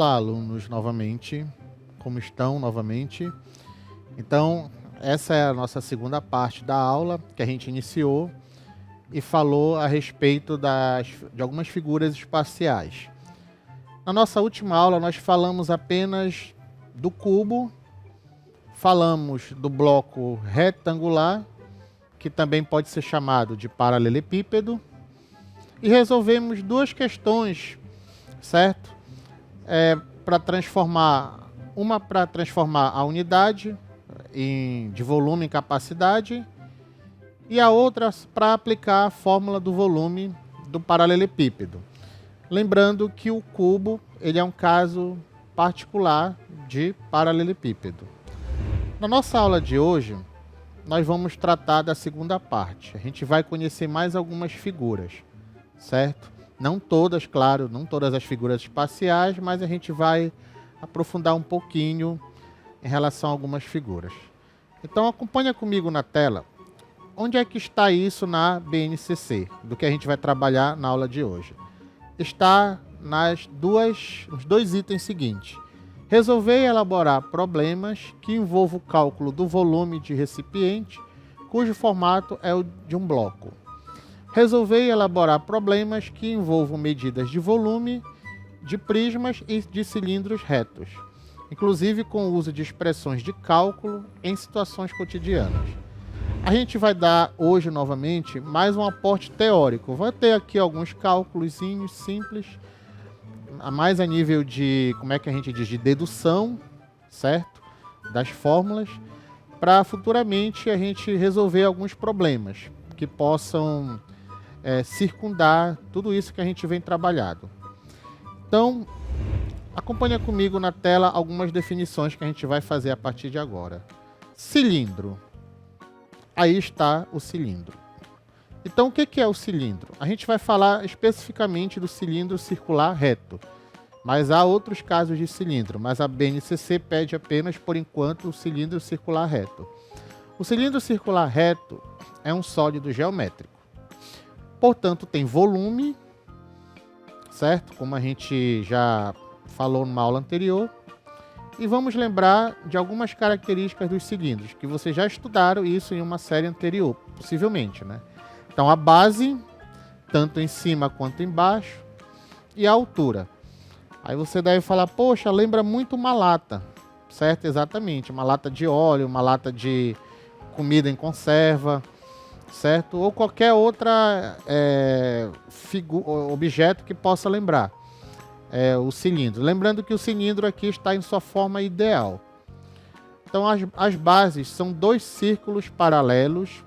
Olá, alunos, novamente. Como estão novamente? Então, essa é a nossa segunda parte da aula que a gente iniciou e falou a respeito de algumas figuras espaciais. Na nossa última aula, nós falamos apenas do cubo, falamos do bloco retangular, que também pode ser chamado de paralelepípedo, e resolvemos duas questões, certo? Para transformar a unidade de volume em capacidade e a outra para aplicar a fórmula do volume do paralelepípedo. Lembrando que o cubo ele é um caso particular de paralelepípedo. Na nossa aula de hoje, nós vamos tratar da segunda parte. A gente vai conhecer mais algumas figuras, certo? Não todas, claro, não todas as figuras espaciais, mas a gente vai aprofundar um pouquinho em relação a algumas figuras. Então acompanha comigo na tela. Onde é que está isso na BNCC, do que a gente vai trabalhar na aula de hoje? Está nos dois itens seguintes. Resolver e elaborar problemas que envolvam o cálculo do volume de recipiente, cujo formato é o de um bloco. Resolver e elaborar problemas que envolvam medidas de volume, de prismas e de cilindros retos, inclusive com o uso de expressões de cálculo em situações cotidianas. A gente vai dar hoje, novamente, mais um aporte teórico. Vai ter aqui alguns cálculos simples, mais a nível de, como é que a gente diz, de dedução, certo? Das fórmulas, para futuramente a gente resolver alguns problemas que possam circundar tudo isso que a gente vem trabalhando. Então, acompanha comigo na tela algumas definições que a gente vai fazer a partir de agora. Cilindro. Aí está o cilindro. Então, o que é o cilindro? A gente vai falar especificamente do cilindro circular reto, mas há outros casos de cilindro, mas a BNCC pede apenas, por enquanto, o cilindro circular reto. O cilindro circular reto é um sólido geométrico. Portanto, tem volume, certo? Como a gente já falou numa aula anterior. E vamos lembrar de algumas características dos cilindros, que vocês já estudaram isso em uma série anterior, possivelmente, né? Então, a base, tanto em cima quanto embaixo, e a altura. Aí você deve falar, poxa, lembra muito uma lata, certo? Exatamente, uma lata de óleo, uma lata de comida em conserva, certo? Ou qualquer outra objeto que possa lembrar o cilindro. Lembrando que o cilindro aqui está em sua forma ideal. Então as bases são dois círculos paralelos,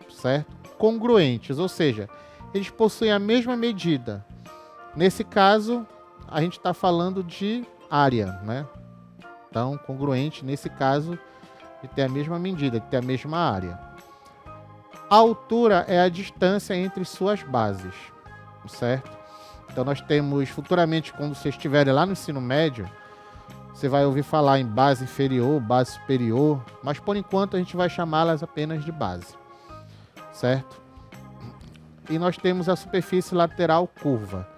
certo? Congruentes, ou seja, eles possuem a mesma medida. Nesse caso, a gente está falando de área, né? Então, congruente, nesse caso, de ter a mesma medida, de ter a mesma área. A altura é a distância entre suas bases, certo? Então nós temos, futuramente, quando vocês estiverem lá no ensino médio, você vai ouvir falar em base inferior, base superior, mas por enquanto a gente vai chamá-las apenas de base, certo? E nós temos a superfície lateral curva.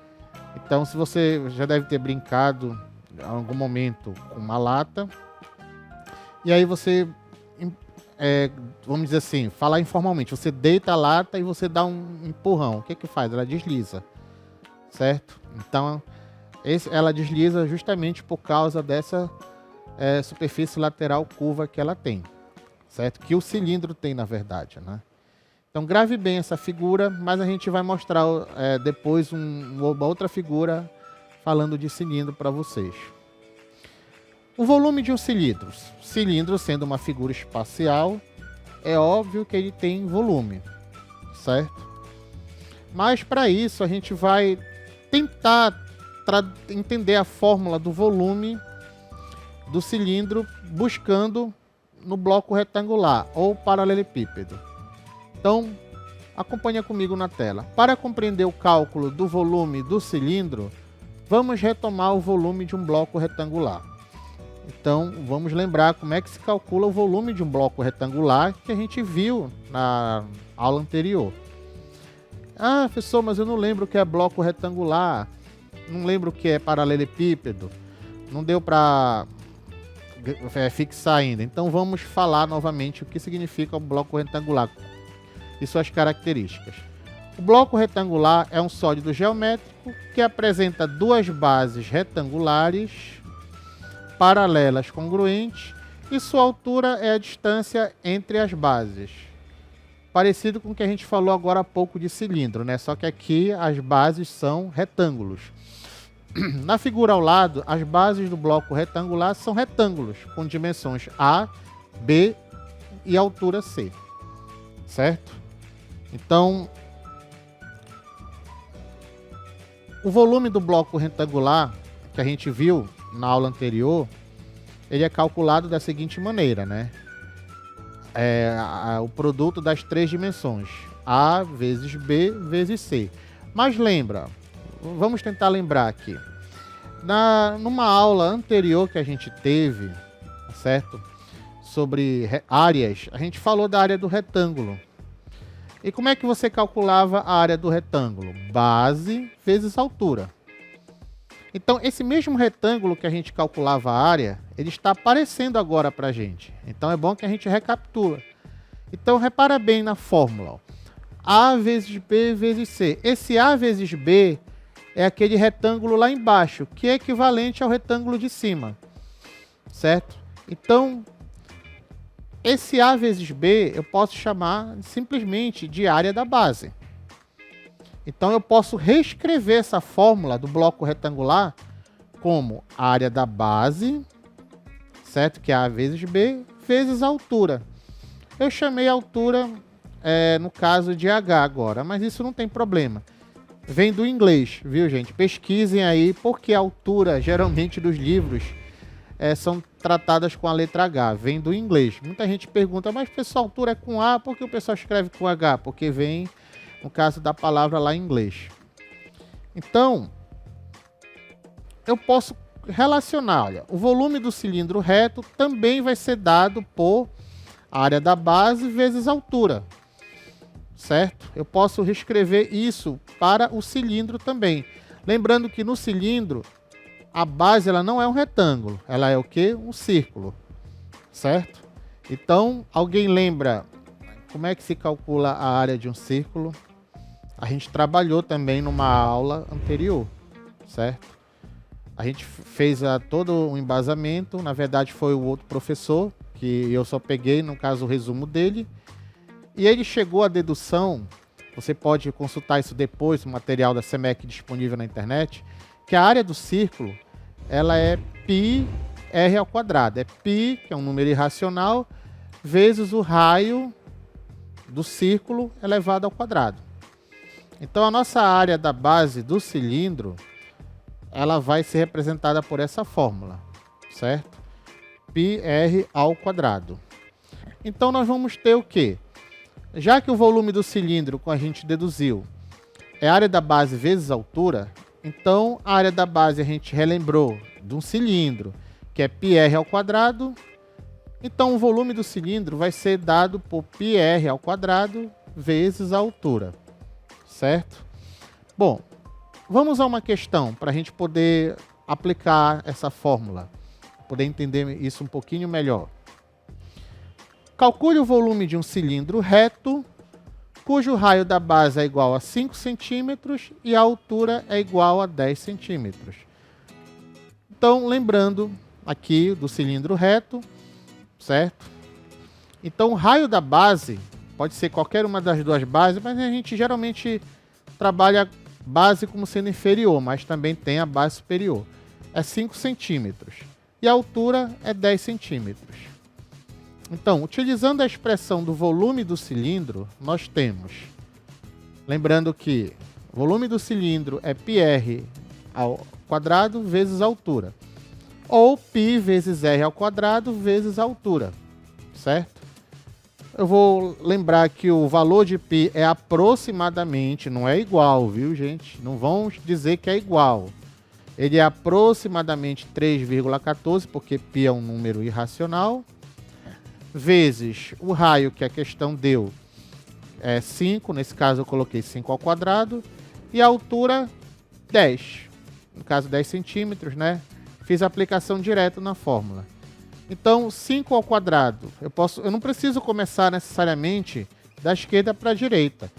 Então, se você já deve ter brincado em algum momento com uma lata, e aí você... vamos dizer assim, falar informalmente, você deita a lata e você dá um empurrão. O que faz? Ela desliza, certo? Então, ela desliza justamente por causa dessa superfície lateral curva que ela tem, certo? Que o cilindro tem, na verdade, né? Então, grave bem essa figura, mas a gente vai mostrar depois uma outra figura falando de cilindro para vocês. O volume de um cilindro. Cilindro, sendo uma figura espacial, é óbvio que ele tem volume, certo? Mas para isso a gente vai tentar entender a fórmula do volume do cilindro buscando no bloco retangular ou paralelepípedo. Então, acompanha comigo na tela. Para compreender o cálculo do volume do cilindro, vamos retomar o volume de um bloco retangular. Então, vamos lembrar como é que se calcula o volume de um bloco retangular que a gente viu na aula anterior. Ah, professor, mas eu não lembro o que é bloco retangular, não lembro o que é paralelepípedo. não deu para fixar ainda. Então vamos falar novamente o que significa o bloco retangular e suas características. O bloco retangular é um sólido geométrico que apresenta duas bases retangulares, paralelas congruentes, e sua altura é a distância entre as bases. Parecido com o que a gente falou agora há pouco de cilindro, né? Só que aqui as bases são retângulos. Na figura ao lado, as bases do bloco retangular são retângulos, com dimensões A, B e altura C. Certo? Então, o volume do bloco retangular, que a gente viu na aula anterior, ele é calculado da seguinte maneira, né? O produto das três dimensões, A vezes B vezes C. Mas lembra, vamos tentar lembrar aqui. Numa aula anterior que a gente teve, certo? Sobre áreas, a gente falou da área do retângulo. E como é que você calculava a área do retângulo? Base vezes altura. Então, esse mesmo retângulo que a gente calculava a área, ele está aparecendo agora para a gente. Então, é bom que a gente recapitula. Então, repara bem na fórmula. Ó. A vezes B vezes C. Esse A vezes B é aquele retângulo lá embaixo, que é equivalente ao retângulo de cima. Certo? Então, esse A vezes B eu posso chamar simplesmente de área da base. Então, eu posso reescrever essa fórmula do bloco retangular como área da base, certo? Que é A vezes B, vezes a altura. Eu chamei a altura, no caso de H agora, mas isso não tem problema. Vem do inglês, viu, gente? Pesquisem aí, porque a altura, geralmente, dos livros são tratadas com a letra H. Vem do inglês. Muita gente pergunta, mas, pessoal, a altura é com A, por que o pessoal escreve com H? Porque vem, no caso da palavra lá em inglês. Então, eu posso relacionar, olha, o volume do cilindro reto também vai ser dado por área da base vezes altura. Certo? Eu posso reescrever isso para o cilindro também. Lembrando que no cilindro, a base ela não é um retângulo, ela é o quê? Um círculo. Certo? Então, alguém lembra como é que se calcula a área de um círculo? A gente trabalhou também numa aula anterior, certo? A gente fez todo um embasamento, na verdade foi o outro professor, que eu só peguei, no caso, o resumo dele. E ele chegou à dedução, você pode consultar isso depois, o material da SEMEC disponível na internet, que a área do círculo, ela é πr². É π, que é um número irracional, vezes o raio do círculo elevado ao quadrado. Então, a nossa área da base do cilindro, ela vai ser representada por essa fórmula, certo? πr². Então, nós vamos ter o quê? Já que o volume do cilindro, como a gente deduziu, é a área da base vezes a altura, então a área da base a gente relembrou de um cilindro, que é πr². Então o volume do cilindro vai ser dado por πr² vezes a altura. Certo? Bom, vamos a uma questão para a gente poder aplicar essa fórmula, poder entender isso um pouquinho melhor. Calcule o volume de um cilindro reto, cujo raio da base é igual a 5 centímetros e a altura é igual a 10 centímetros. Então, lembrando aqui do cilindro reto, certo? Então, o raio da base pode ser qualquer uma das duas bases, mas a gente geralmente trabalha base como sendo inferior, mas também tem a base superior. É 5 centímetros. E a altura é 10 centímetros. Então, utilizando a expressão do volume do cilindro, nós temos, lembrando que o volume do cilindro é πr² vezes a altura, ou π vezes r² vezes a altura, certo? Eu vou lembrar que o valor de π é aproximadamente, não é igual, viu, gente? Não vamos dizer que é igual. Ele é aproximadamente 3,14, porque π é um número irracional, vezes o raio que a questão deu é 5, nesse caso eu coloquei 5², e a altura 10, no caso 10 centímetros, né? fiz a aplicação direto na fórmula. Então, 5 ao quadrado, eu não preciso começar necessariamente da esquerda para a direita.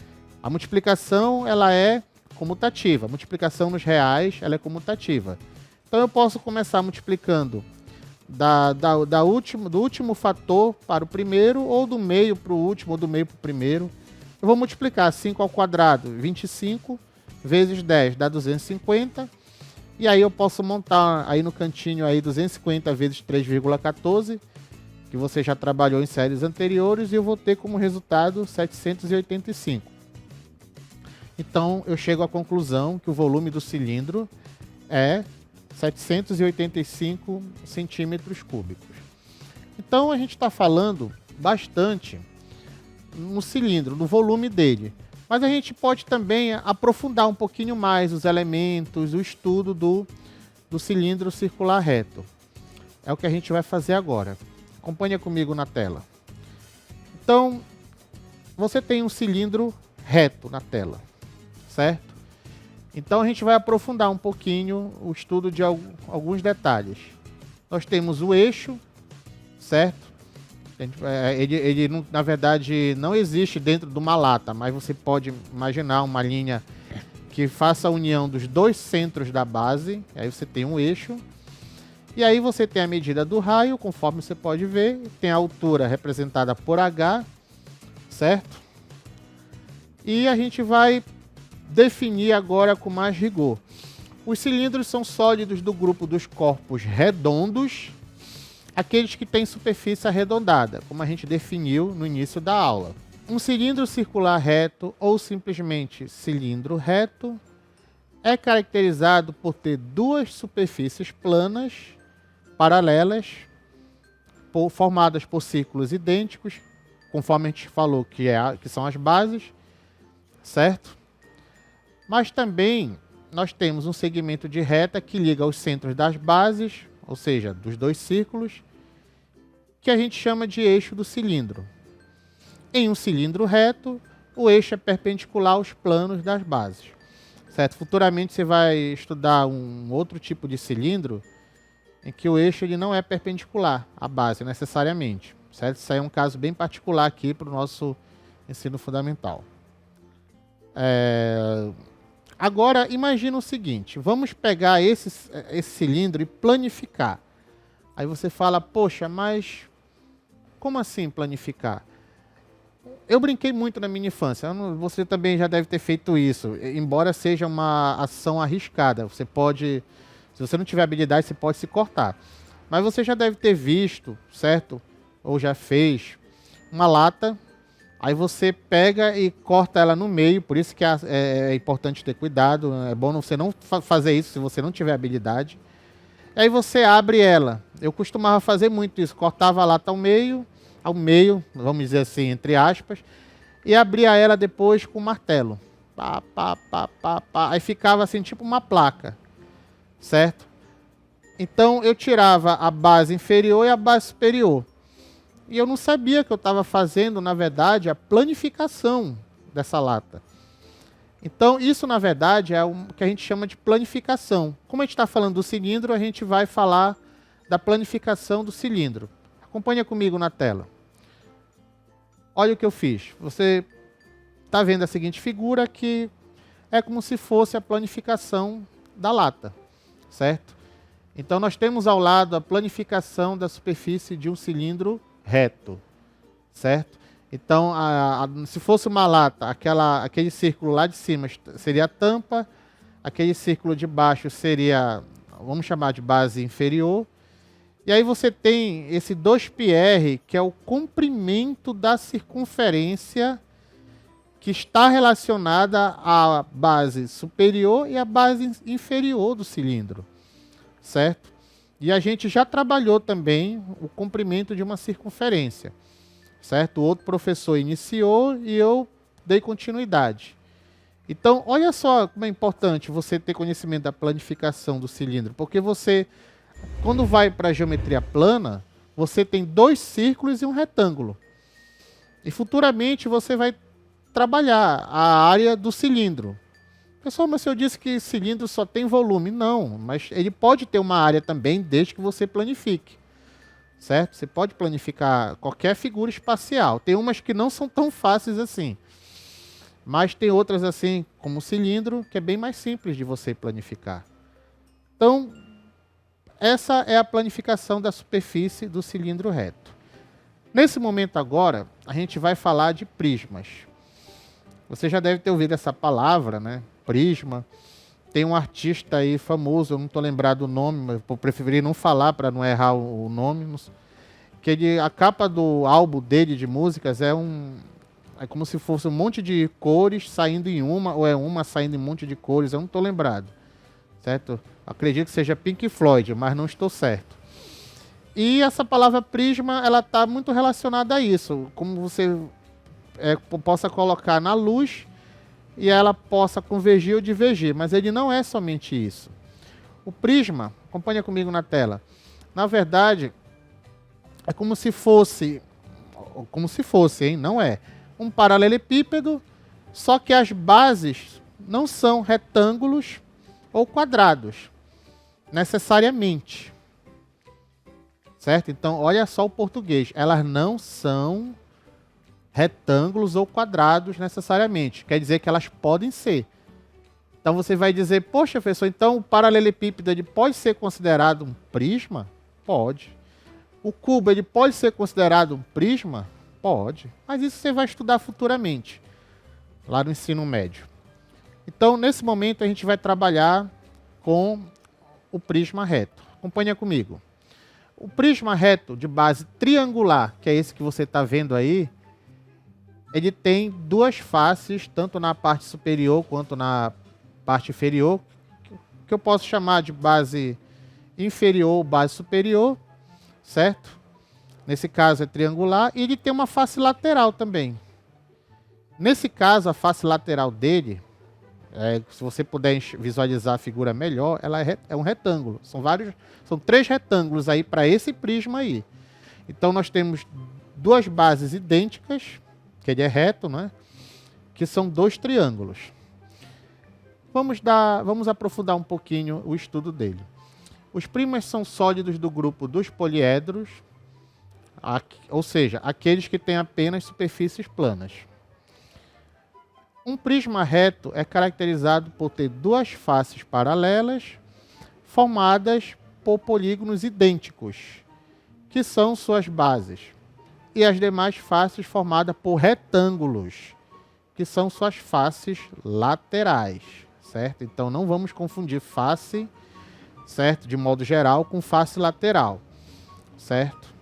A multiplicação, ela é comutativa. A multiplicação nos reais, ela é comutativa. Então, eu posso começar multiplicando do último fator para o primeiro, ou do meio para o último, ou do meio para o primeiro. Eu vou multiplicar 5 ao quadrado, 25, vezes 10 dá 250. E aí eu posso montar aí no cantinho aí 250 vezes 3,14, que você já trabalhou em séries anteriores, e eu vou ter como resultado 785. Então eu chego à conclusão que o volume do cilindro é 785 centímetros cúbicos. Então a gente está falando bastante no cilindro, no volume dele. Mas a gente pode também aprofundar um pouquinho mais os elementos, o estudo do cilindro circular reto. É o que a gente vai fazer agora. Acompanha comigo na tela. Então, você tem um cilindro reto na tela, certo? Então a gente vai aprofundar um pouquinho o estudo de alguns detalhes. Nós temos o eixo, certo? Ele na verdade não existe dentro de uma lata, mas você pode imaginar uma linha que faça a união dos dois centros da base. Aí você tem um eixo. E aí você tem a medida do raio, conforme você pode ver. Tem a altura representada por H, certo? E a gente vai definir agora com mais rigor. Os cilindros são sólidos do grupo dos corpos redondos, aqueles que têm superfície arredondada, como a gente definiu no início da aula. Um cilindro circular reto, ou simplesmente cilindro reto, é caracterizado por ter duas superfícies planas, paralelas, formadas por círculos idênticos, conforme a gente falou que são as bases, certo? Mas também nós temos um segmento de reta que liga os centros das bases, ou seja, dos dois círculos, que a gente chama de eixo do cilindro. Em um cilindro reto, o eixo é perpendicular aos planos das bases, certo? Futuramente você vai estudar um outro tipo de cilindro em que o eixo ele não é perpendicular à base necessariamente, certo? Isso aí é um caso bem particular aqui para o nosso ensino fundamental. Agora, imagina o seguinte, vamos pegar esse cilindro e planificar. Aí você fala, poxa, mas como assim planificar? Eu brinquei muito na minha infância, você também já deve ter feito isso, embora seja uma ação arriscada. Você pode, se você não tiver habilidade, você pode se cortar. Mas você já deve ter visto, certo? Ou já fez uma lata. Aí você pega e corta ela no meio, por isso que é importante ter cuidado. É bom você não fazer isso se você não tiver habilidade. Aí você abre ela. Eu costumava fazer muito isso, cortava a lata ao meio, vamos dizer assim, entre aspas, e abria ela depois com martelo. Pá, pá, pá, pá, pá. Aí ficava assim, tipo uma placa, certo? Então eu tirava a base inferior e a base superior. E eu não sabia que eu estava fazendo, na verdade, a planificação dessa lata. Então, isso, na verdade, é o que a gente chama de planificação. Como a gente está falando do cilindro, a gente vai falar da planificação do cilindro. Acompanha comigo na tela. Olha o que eu fiz. Você está vendo a seguinte figura, que é como se fosse a planificação da lata, certo? Então, nós temos ao lado a planificação da superfície de um cilindro reto, certo? Então, se fosse uma lata, aquele círculo lá de cima seria a tampa, aquele círculo de baixo seria, vamos chamar de base inferior, e aí você tem esse 2πr, que é o comprimento da circunferência que está relacionada à base superior e à base inferior do cilindro, certo? E a gente já trabalhou também o comprimento de uma circunferência, certo? O outro professor iniciou e eu dei continuidade. Então, olha só como é importante você ter conhecimento da planificação do cilindro, porque você, quando vai para a geometria plana, você tem dois círculos e um retângulo. E futuramente você vai trabalhar a área do cilindro, Pessoal, mas eu disse que cilindro só tem volume. Não, mas ele pode ter uma área também, desde que você planifique. Certo? Você pode planificar qualquer figura espacial. Tem umas que não são tão fáceis assim. Mas tem outras assim, como o cilindro, que é bem mais simples de você planificar. Então, essa é a planificação da superfície do cilindro reto. Nesse momento agora, a gente vai falar de prismas. Você já deve ter ouvido essa palavra, né? Prisma. Tem um artista aí famoso, eu não estou lembrado o nome, mas eu preferi não falar para não errar o nome. Que a capa do álbum dele de músicas é como se fosse um monte de cores saindo em uma, ou é uma saindo em um monte de cores, eu não estou lembrado. Certo? Acredito que seja Pink Floyd, mas não estou certo. E essa palavra prisma, ela está muito relacionada a isso, como você possa colocar na luz e ela possa convergir ou divergir, mas ele não é somente isso. O prisma, acompanha comigo na tela, na verdade, é como se fosse, hein? Não é, um paralelepípedo, só que as bases não são retângulos ou quadrados, necessariamente. Certo? Então, olha só o português, elas não são retângulos ou quadrados necessariamente. Quer dizer que elas podem ser. Então você vai dizer, poxa, professor, então o paralelepípedo ele pode ser considerado um prisma? Pode. O cubo ele pode ser considerado um prisma? Pode. Mas isso você vai estudar futuramente, lá no ensino médio. Então, nesse momento, a gente vai trabalhar com o prisma reto. Acompanha comigo. O prisma reto de base triangular, que é esse que você está vendo aí, ele tem duas faces, tanto na parte superior quanto na parte inferior, que eu posso chamar de base inferior ou base superior, certo? Nesse caso é triangular, e ele tem uma face lateral também. Nesse caso, a face lateral dele, se você puder visualizar a figura melhor, ela é um retângulo. São 3 retângulos aí para esse prisma aí. Então nós temos duas bases idênticas, que ele é reto, né? Que são 2 triângulos. Vamos aprofundar um pouquinho o estudo dele. Os prismas são sólidos do grupo dos poliedros, ou seja, aqueles que têm apenas superfícies planas. Um prisma reto é caracterizado por ter duas faces paralelas formadas por polígonos idênticos, que são suas bases, e as demais faces formadas por retângulos, que são suas faces laterais, certo? Então não vamos confundir face, certo, de modo geral, com face lateral, certo?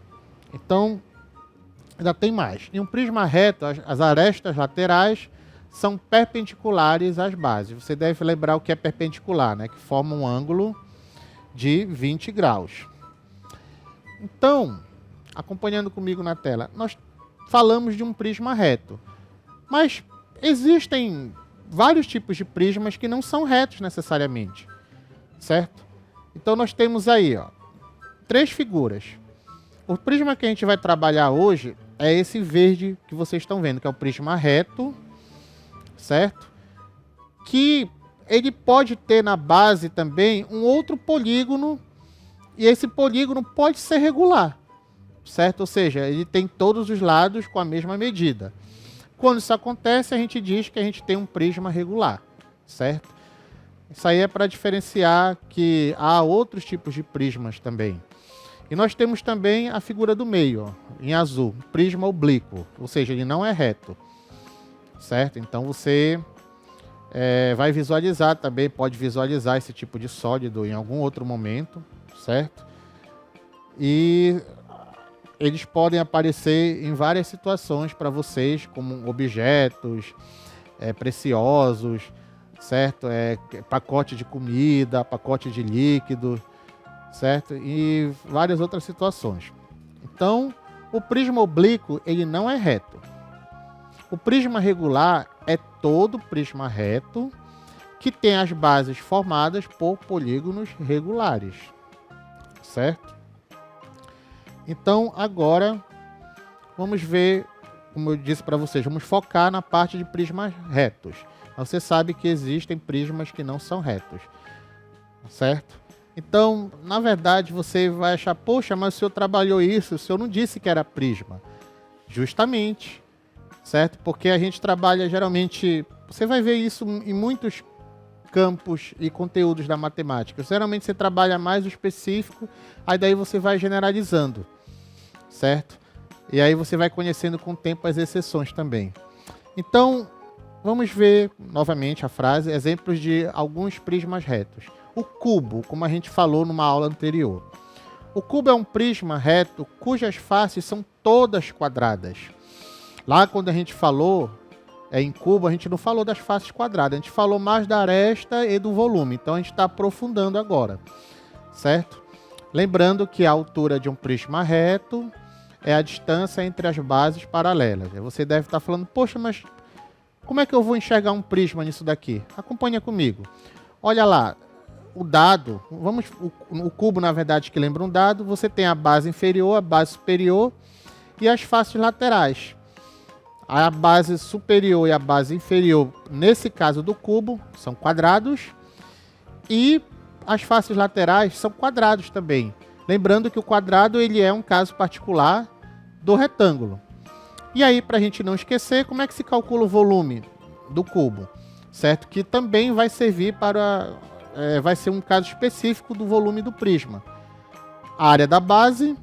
Então, ainda tem mais. Em um prisma reto, as arestas laterais são perpendiculares às bases. Você deve lembrar o que é perpendicular, né? Que forma um ângulo de 20 graus. Então, acompanhando comigo na tela, nós falamos de um prisma reto. Mas existem vários tipos de prismas que não são retos necessariamente, certo? Então nós temos aí, 3 figuras. O prisma que a gente vai trabalhar hoje é esse verde que vocês estão vendo, que é o prisma reto, certo? Que ele pode ter na base também um outro polígono, e esse polígono pode ser regular, certo? Ou seja, ele tem todos os lados com a mesma medida. Quando isso acontece, a gente diz que a gente tem um prisma regular, certo? Isso aí é para diferenciar que há outros tipos de prismas também. E nós temos também a figura do meio, em azul, prisma oblíquo, ou seja, ele não é reto, certo? Então você vai visualizar também, pode visualizar esse tipo de sólido em algum outro momento, certo? E eles podem aparecer em várias situações para vocês, como objetos preciosos, certo? Pacote de comida, pacote de líquido, certo? E várias outras situações. Então, o prisma oblíquo, ele não é reto. O prisma regular é todo prisma reto que tem as bases formadas por polígonos regulares, certo? Então, agora, vamos ver, como eu disse para vocês, vamos focar na parte de prismas retos. Você sabe que existem prismas que não são retos, certo? Então, na verdade, você vai achar, poxa, mas o senhor trabalhou isso, o senhor não disse que era prisma. Justamente, certo? Porque a gente trabalha geralmente, você vai ver isso em muitos campos e conteúdos da matemática. Geralmente você trabalha mais o específico, aí daí você vai generalizando, certo? E aí você vai conhecendo com o tempo as exceções também. Então, vamos ver novamente a frase, exemplos de alguns prismas retos. O cubo, como a gente falou numa aula anterior. O cubo é um prisma reto cujas faces são todas quadradas. Lá quando a gente falou em cubo, a gente não falou das faces quadradas, a gente falou mais da aresta e do volume. Então a gente está aprofundando agora, certo? Lembrando que a altura de um prisma reto é a distância entre as bases paralelas. Você deve estar falando, poxa, mas como é que eu vou enxergar um prisma nisso daqui? Acompanha comigo. Olha lá, o dado, o cubo na verdade que lembra um dado, você tem a base inferior, a base superior e as faces laterais. A base superior e a base inferior, nesse caso do cubo, são quadrados e as faces laterais são quadrados também. Lembrando que o quadrado ele é um caso particular do retângulo. E aí, para a gente não esquecer, como é que se calcula o volume do cubo? Certo? Que também vai servir para... vai ser um caso específico do volume do prisma. A área da base,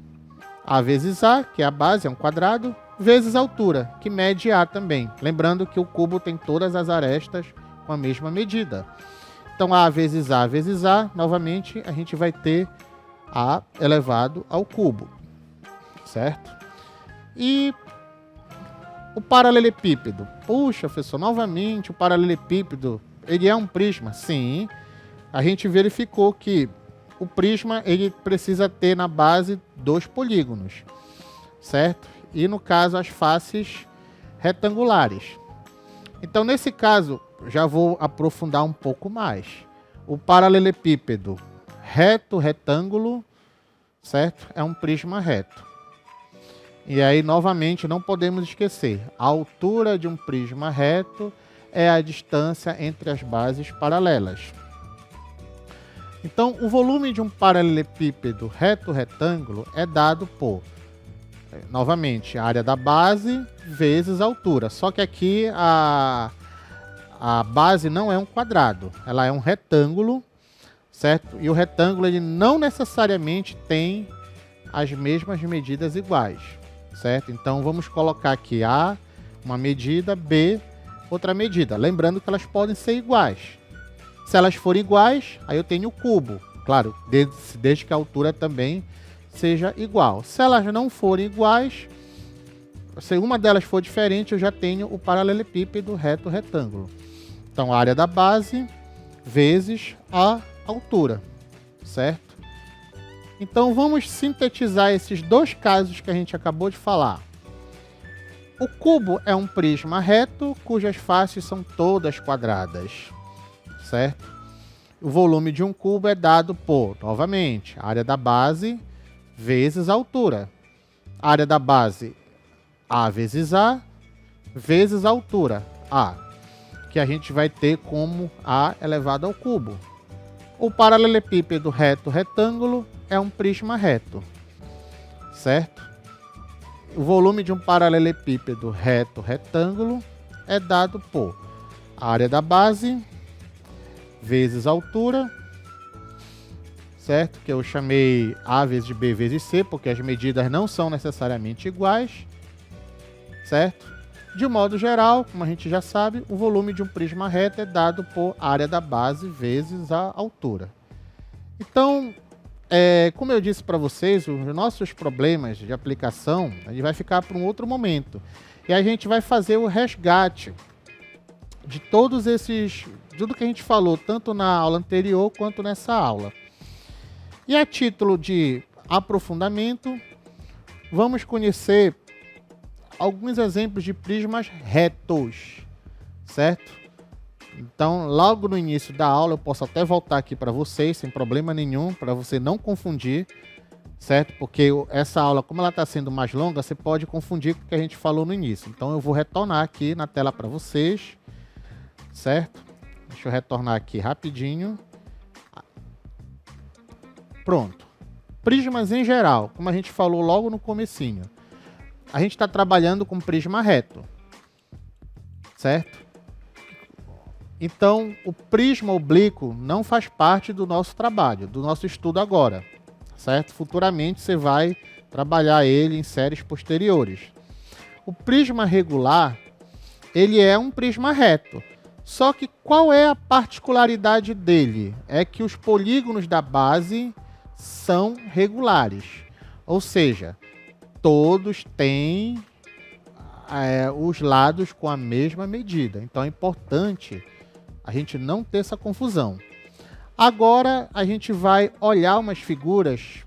A vezes A, que é a base, é um quadrado, vezes a altura, que mede A também. Lembrando que o cubo tem todas as arestas com a mesma medida. Então, A vezes A, novamente, a gente vai ter A elevado ao cubo, certo? E o paralelepípedo. Puxa, professor, novamente o paralelepípedo, ele é um prisma? Sim. A gente verificou que o prisma ele precisa ter na base 2 polígonos, certo? E no caso as faces retangulares. Então, nesse caso, já vou aprofundar um pouco mais. O paralelepípedo reto, retângulo, certo? É um prisma reto. E aí, novamente, não podemos esquecer, a altura de um prisma reto é a distância entre as bases paralelas. Então, o volume de um paralelepípedo reto-retângulo é dado por, novamente, a área da base vezes a altura. Só que aqui a base não é um quadrado, ela é um retângulo, certo? E o retângulo ele não necessariamente tem as mesmas medidas iguais, certo? Então vamos colocar aqui A, uma medida, B, outra medida. Lembrando que elas podem ser iguais. Se elas forem iguais, aí eu tenho o cubo. Claro, desde que a altura também seja igual. Se elas não forem iguais, se uma delas for diferente, eu já tenho o paralelepípedo reto-retângulo. Então, a área da base vezes a altura, certo? Então, vamos sintetizar esses dois casos que a gente acabou de falar. O cubo é um prisma reto, cujas faces são todas quadradas, certo? O volume de um cubo é dado por, novamente, a área da base vezes a altura. A área da base, A vezes A, vezes a altura, A, que a gente vai ter como A elevado ao cubo. O paralelepípedo reto-retângulo é um prisma reto, certo? O volume de um paralelepípedo reto-retângulo é dado por a área da base vezes a altura, certo? Que eu chamei A vezes B vezes C, porque as medidas não são necessariamente iguais, certo? De um modo geral, como a gente já sabe, o volume de um prisma reto é dado por área da base vezes a altura. Então, como eu disse para vocês, os nossos problemas de aplicação a gente vai ficar para um outro momento. E a gente vai fazer o resgate de todos esses, tudo que a gente falou, tanto na aula anterior quanto nessa aula. E a título de aprofundamento, vamos conhecer alguns exemplos de prismas retos, certo? Então, logo no início da aula, eu posso até voltar aqui para vocês, sem problema nenhum, para você não confundir, certo? Porque essa aula, como ela está sendo mais longa, você pode confundir com o que a gente falou no início. Então, eu vou retornar aqui na tela para vocês, certo? Deixa eu retornar aqui rapidinho. Pronto. Prismas em geral, como a gente falou logo no comecinho, a gente está trabalhando com prisma reto, certo? Então, o prisma oblíquo não faz parte do nosso trabalho, do nosso estudo agora, certo? Futuramente você vai trabalhar ele em séries posteriores. O prisma regular, ele é um prisma reto. Só que qual é a particularidade dele? É que os polígonos da base são regulares. Ou seja, todos têm os lados com a mesma medida. Então é importante a gente não ter essa confusão. Agora a gente vai olhar umas figuras,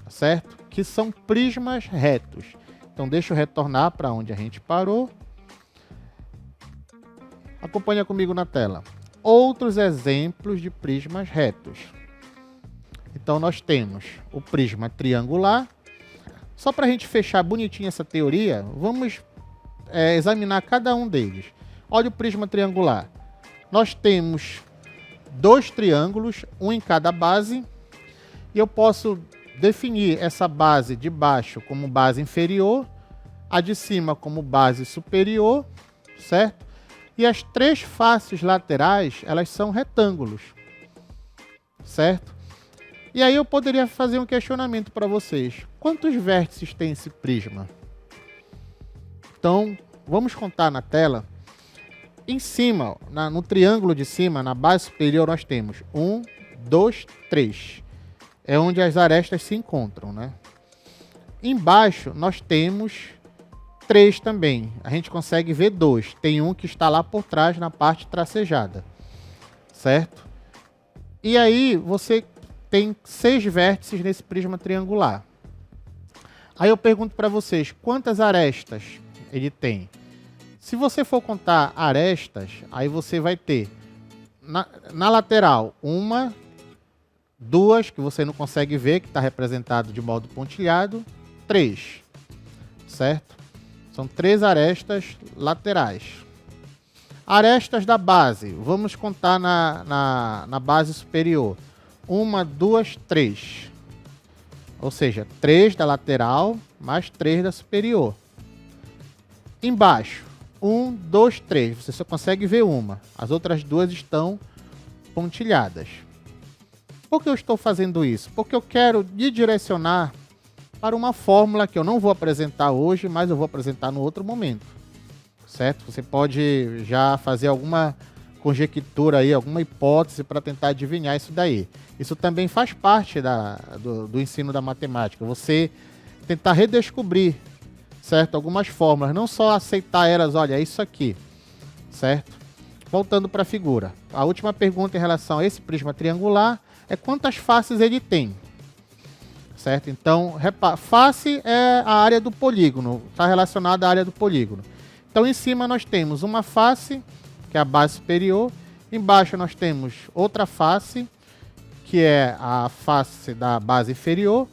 certo? Que são prismas retos. Então deixa eu retornar para onde a gente parou. Acompanha comigo na tela. Outros exemplos de prismas retos. Então nós temos o prisma triangular. Só para a gente fechar bonitinho essa teoria, vamos examinar cada um deles. Olha o prisma triangular. Nós temos dois triângulos, um em cada base, e eu posso definir essa base de baixo como base inferior, a de cima como base superior, certo? E as três faces laterais, elas são retângulos, certo? E aí eu poderia fazer um questionamento para vocês. Quantos vértices tem esse prisma? Então, vamos contar na tela. Em cima, no triângulo de cima, na base superior, nós temos 1, 2, 3. É onde as arestas se encontram, né? Embaixo, nós temos 3 também. A gente consegue ver 2. Tem um que está lá por trás, na parte tracejada. Certo? E aí, você tem 6 vértices nesse prisma triangular. Aí eu pergunto para vocês, quantas arestas ele tem? Se você for contar arestas, aí você vai ter na lateral 1, 2, que você não consegue ver, que está representado de modo pontilhado, 3, certo? São 3 arestas laterais. Arestas da base, vamos contar na base superior. 1, 2, 3. Ou seja, 3 da lateral, mais 3 da superior. Embaixo, 1, 2, 3. Você só consegue ver uma. As outras 2 estão pontilhadas. Por que eu estou fazendo isso? Porque eu quero direcionar para uma fórmula que eu não vou apresentar hoje, mas eu vou apresentar no outro momento. Certo? Você pode já fazer alguma conjectura aí, alguma hipótese para tentar adivinhar isso daí. Isso também faz parte do ensino da matemática. Você tentar redescobrir, certo? Algumas fórmulas, não só aceitar elas, olha, é isso aqui, certo? Voltando para a figura. A última pergunta em relação a esse prisma triangular é quantas faces ele tem, certo? Então, face é a área do polígono, está relacionada à área do polígono. Então, em cima nós temos uma face, que é a base superior, embaixo nós temos outra face, que é a face da base inferior,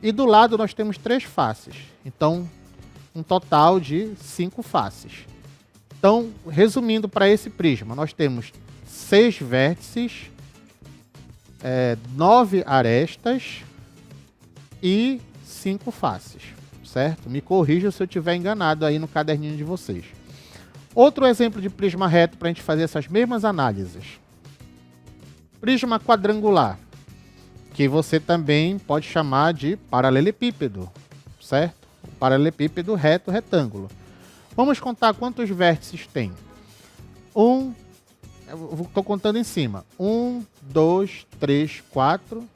e do lado nós temos 3 faces. Então, um total de 5 faces. Então, resumindo para esse prisma, nós temos 6 vértices, 9 arestas e 5 faces, certo? Me corrijam se eu estiver enganado aí no caderninho de vocês. Outro exemplo de prisma reto para a gente fazer essas mesmas análises. Prisma quadrangular, que você também pode chamar de paralelepípedo, certo? Paralelepípedo reto, retângulo. Vamos contar quantos vértices tem. Estou contando em cima. 1, 2, 3, 4,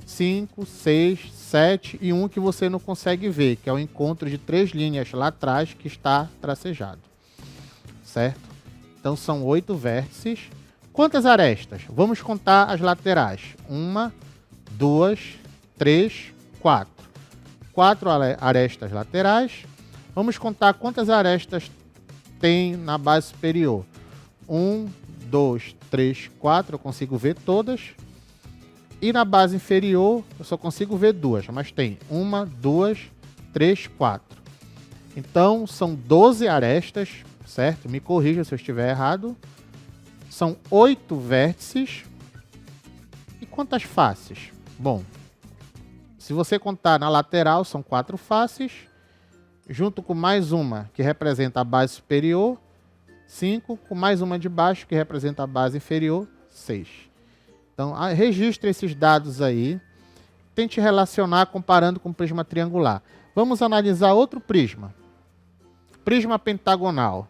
5, 6, 7 e um que você não consegue ver, que é o encontro de 3 linhas lá atrás que está tracejado. Certo? Então são 8 vértices. Quantas arestas? Vamos contar as laterais. 1, 2, 3, 4. 4 arestas laterais. Vamos contar quantas arestas tem na base superior. 1, 2, 3, 4. Eu consigo ver todas. E na base inferior eu só consigo ver 2. Mas tem 1, 2, 3, 4. Então são 12 arestas, certo? Me corrija se eu estiver errado. são 8 vértices. E quantas faces? Bom, se você contar na lateral, são 4 faces, junto com mais uma que representa a base superior, 5, com mais uma de baixo que representa a base inferior, 6. Então, registre esses dados aí, tente relacionar comparando com o prisma triangular. Vamos analisar outro prisma. Prisma pentagonal.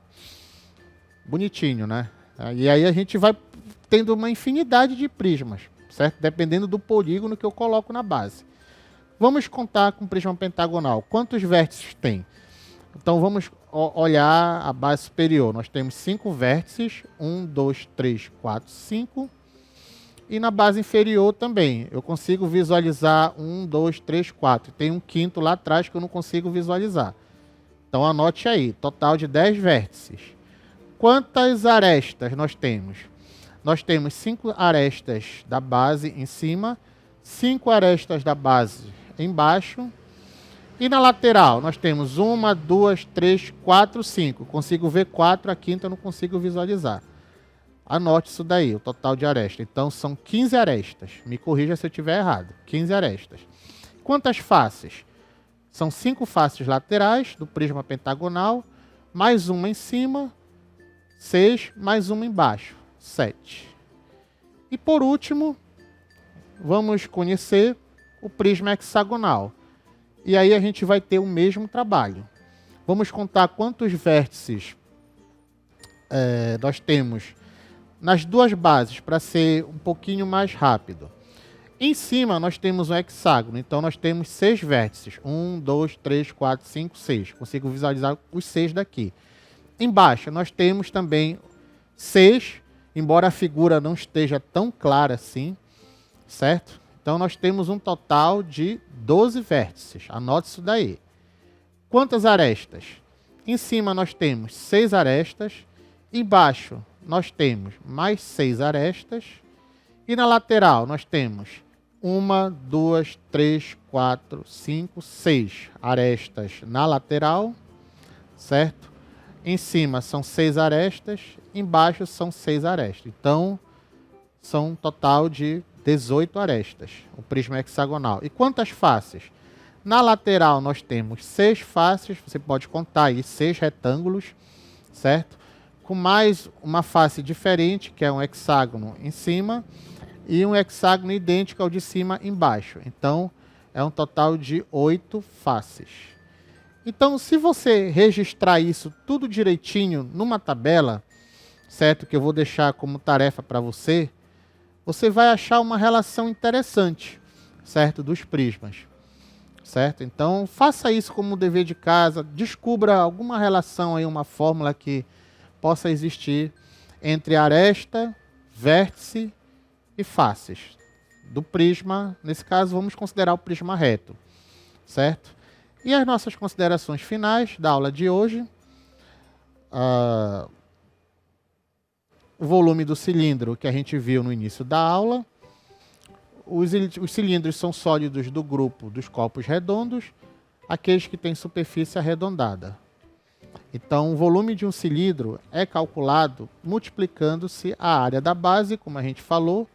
Bonitinho, né? E aí a gente vai tendo uma infinidade de prismas, certo? Dependendo do polígono que eu coloco na base. Vamos contar com o prisma pentagonal. Quantos vértices tem? Então vamos olhar a base superior. Nós temos 5 vértices. 1, 2, 3, 4, 5. E na base inferior também. Eu consigo visualizar 1, 2, 3, 4. Tem um quinto lá atrás que eu não consigo visualizar. Então anote aí. Total de 10 vértices. Quantas arestas nós temos? Nós temos 5 arestas da base em cima, 5 arestas da base embaixo. E na lateral, nós temos 1, 2, 3, 4, 5. Consigo ver 4, a quinta eu não consigo visualizar. Anote isso daí, o total de arestas. Então, são 15 arestas. Me corrija se eu estiver errado. 15 arestas. Quantas faces? São 5 faces laterais do prisma pentagonal, mais uma em cima, 6, mais uma embaixo, 7. E por último, vamos conhecer o prisma hexagonal. E aí a gente vai ter o mesmo trabalho. Vamos contar quantos vértices nós temos nas duas bases, para ser um pouquinho mais rápido. Em cima nós temos um hexágono, então nós temos 6 vértices. 1, 2, 3, 4, 5, 6. Consigo visualizar os 6 daqui. Embaixo nós temos também 6, embora a figura não esteja tão clara assim, certo? Então nós temos um total de 12 vértices. Anote isso daí. Quantas arestas? Em cima nós temos 6 arestas. Embaixo nós temos mais 6 arestas. E na lateral nós temos 1, 2, 3, 4, 5, 6 arestas na lateral, certo? Em cima são 6 arestas, embaixo são 6 arestas. Então, são um total de 18 arestas, o prisma hexagonal. E quantas faces? Na lateral nós temos 6 faces, você pode contar aí 6 retângulos, certo? Com mais uma face diferente, que é um hexágono em cima, e um hexágono idêntico ao de cima embaixo. Então, é um total de 8 faces. Então, se você registrar isso tudo direitinho numa tabela, certo? Que eu vou deixar como tarefa para você, você vai achar uma relação interessante, certo? Dos prismas, certo? Então, faça isso como dever de casa, descubra alguma relação aí, uma fórmula que possa existir entre aresta, vértice e faces do prisma. Nesse caso, vamos considerar o prisma reto, certo? E as nossas considerações finais da aula de hoje. O volume do cilindro que a gente viu no início da aula. Os cilindros são sólidos do grupo dos corpos redondos, aqueles que têm superfície arredondada. Então, o volume de um cilindro é calculado multiplicando-se a área da base, como a gente falou.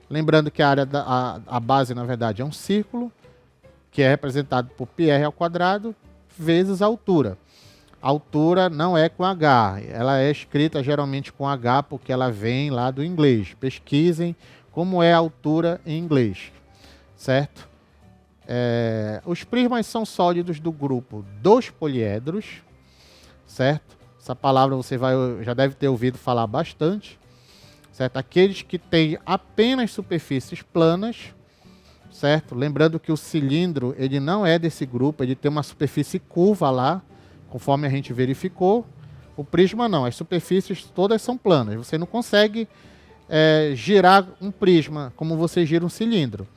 Lembrando que a base, na verdade, é um círculo, que é representado por πr ao quadrado, vezes a altura. A altura não é com H, ela é escrita geralmente com H, porque ela vem lá do inglês. Pesquisem como é a altura em inglês, certo? Os prismas são sólidos do grupo dos poliedros, certo? Essa palavra você já deve ter ouvido falar bastante, certo? Aqueles que têm apenas superfícies planas, certo? Lembrando que o cilindro ele não é desse grupo, ele tem uma superfície curva lá, conforme a gente verificou. O prisma não, as superfícies todas são planas. Você não consegue girar um prisma como você gira um cilindro.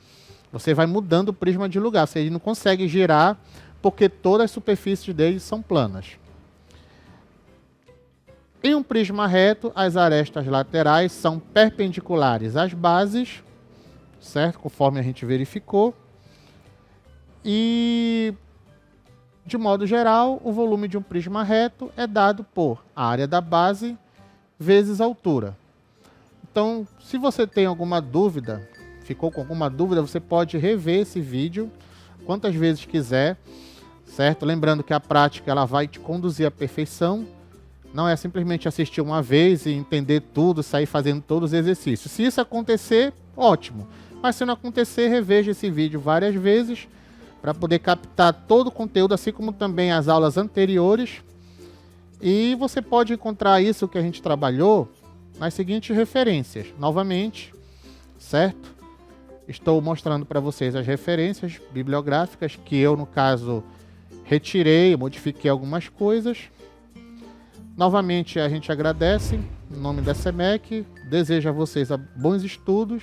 Você vai mudando o prisma de lugar. Você não consegue girar porque todas as superfícies dele são planas. Em um prisma reto, as arestas laterais são perpendiculares às bases, certo? Conforme a gente verificou. E, de modo geral, o volume de um prisma reto é dado por a área da base vezes a altura. Então, se você tem alguma dúvida, ficou com alguma dúvida, você pode rever esse vídeo quantas vezes quiser, certo? Lembrando que a prática ela vai te conduzir à perfeição. Não é simplesmente assistir uma vez e entender tudo, sair fazendo todos os exercícios. Se isso acontecer, ótimo. Mas se não acontecer, reveja esse vídeo várias vezes para poder captar todo o conteúdo, assim como também as aulas anteriores. E você pode encontrar isso que a gente trabalhou nas seguintes referências. Novamente, certo? Estou mostrando para vocês as referências bibliográficas que eu, no caso, retirei, modifiquei algumas coisas. Novamente, a gente agradece em nome da SEMEC, deseja a vocês bons estudos,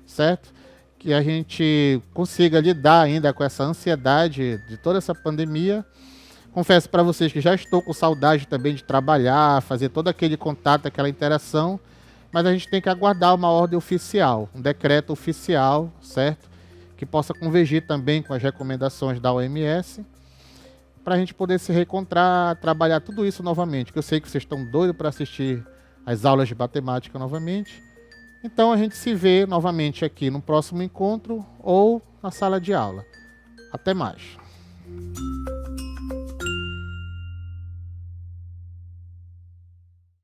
certo? Que a gente consiga lidar ainda com essa ansiedade de toda essa pandemia. Confesso para vocês que já estou com saudade também de trabalhar, fazer todo aquele contato, aquela interação, mas a gente tem que aguardar uma ordem oficial, um decreto oficial, certo? Que possa convergir também com as recomendações da OMS, para a gente poder se reencontrar, trabalhar tudo isso novamente, que eu sei que vocês estão doidos para assistir as aulas de matemática novamente. Então a gente se vê novamente aqui no próximo encontro ou na sala de aula. Até mais!